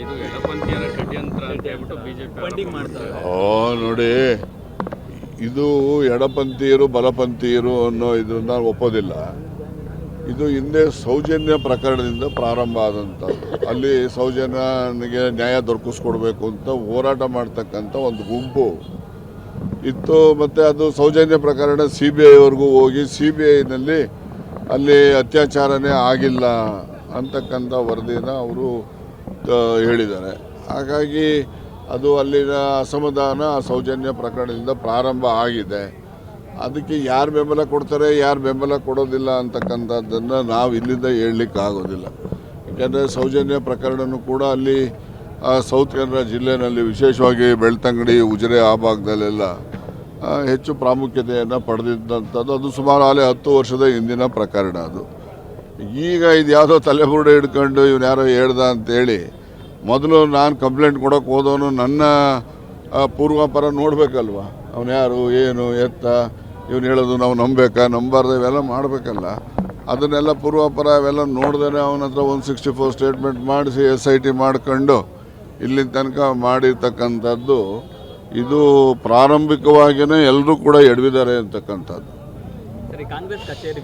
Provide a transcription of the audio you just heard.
ಇದು ಎಡಪಂಥೀಯರ ಷಡ್ಯಂತ್ರ ಅಂತ ಹೇಳ್ಬಿಟ್ಟು ಬಿಜೆಪಿ ಫಂಡಿಂಗ್ ಮಾಡ್ತಾರೆ. ನೋಡಿ, ಇದು ಎಡಪಂಥೀಯರು ಬಲಪಂಥೀಯರು ಅನ್ನೋ ಇದನ್ನ ಒಪ್ಪೋದಿಲ್ಲ. ಇದು ಹಿಂದೆ ಸೌಜನ್ಯ ಪ್ರಕರಣದಿಂದ ಪ್ರಾರಂಭ ಆದಂಥದ್ದು. ಅಲ್ಲಿ ಸೌಜನ್ಯನಿಗೆ ನ್ಯಾಯ ದೊರಕಿಸ್ಕೊಡ್ಬೇಕು ಅಂತ ಹೋರಾಟ ಮಾಡ್ತಕ್ಕಂಥ ಒಂದು ಗುಂಪು ಇತ್ತು. ಮತ್ತು ಅದು ಸೌಜನ್ಯ ಪ್ರಕರಣ CBIವರೆಗೂ ಹೋಗಿ CBIನಲ್ಲಿ ಅಲ್ಲಿ ಅತ್ಯಾಚಾರನೇ ಆಗಿಲ್ಲ ಅಂತಕ್ಕಂಥ ವರದಿನ ಅವರು ಹೇಳಿದ್ದಾರೆ. ಹಾಗಾಗಿ ಅದು ಅಲ್ಲಿನ ಅಸಮಾಧಾನ ಸೌಜನ್ಯ ಪ್ರಕರಣದಿಂದ ಪ್ರಾರಂಭ ಆಗಿದೆ. ಅದಕ್ಕೆ ಯಾರು ಬೆಂಬಲ ಕೊಡ್ತಾರೆ, ಯಾರು ಬೆಂಬಲ ಕೊಡೋದಿಲ್ಲ ಅಂತಕ್ಕಂಥದ್ದನ್ನು ನಾವು ಇಲ್ಲಿಂದ ಹೇಳಲಿಕ್ಕೆ ಆಗೋದಿಲ್ಲ. ಯಾಕೆಂದರೆ ಸೌಜನ್ಯ ಪ್ರಕರಣನೂ ಕೂಡ ಅಲ್ಲಿ ಸೌತ್ ಕನ್ನಡ ಜಿಲ್ಲೆಯಲ್ಲಿ ವಿಶೇಷವಾಗಿ ಬೆಳ್ತಂಗಡಿ, ಉಜಿರೆ ಆ ಭಾಗದಲ್ಲೆಲ್ಲ ಹೆಚ್ಚು ಪ್ರಾಮುಖ್ಯತೆಯನ್ನು ಪಡೆದಿದ್ದಂಥದ್ದು. ಅದು ಸುಮಾರು 10 ವರ್ಷದ ಹಿಂದಿನ ಪ್ರಕರಣ. ಅದು ಈಗ ಇದು ಯಾವುದೋ ತಲೆಬುರುಡೆ ಹಿಡ್ಕೊಂಡು ಇವನು ಯಾರೋ ಹೇಳ್ದ ಅಂತೇಳಿ ಮೊದಲು ನಾನು ಕಂಪ್ಲೇಂಟ್ ಕೊಡೋಕೆ ಹೋದವನು ನನ್ನ ಪೂರ್ವಾಪರ ನೋಡಬೇಕಲ್ವ. ಅವನು ಯಾರು, ಏನು, ಎತ್ತ, ಇವನು ಹೇಳೋದು ನಾವು ನಂಬಬೇಕಾ ನಂಬಾರ್ದು ಇವೆಲ್ಲ ಮಾಡಬೇಕಲ್ಲ. ಅದನ್ನೆಲ್ಲ ಪೂರ್ವಾಪರ ಅವೆಲ್ಲ ನೋಡ್ದೇ ಅವನ ಹತ್ರ 164 ಸ್ಟೇಟ್ಮೆಂಟ್ ಮಾಡಿಸಿ SIT ಮಾಡ್ಕೊಂಡು ಇಲ್ಲಿನ ತನಕ ಮಾಡಿರ್ತಕ್ಕಂಥದ್ದು. ಇದು ಪ್ರಾರಂಭಿಕವಾಗಿಯೇ ಎಲ್ಲರೂ ಕೂಡ ಎಡವಿದ್ದಾರೆ ಅಂತಕ್ಕಂಥದ್ದು. ಕಾಂಗ್ರೆಸ್ ಕಚೇರಿ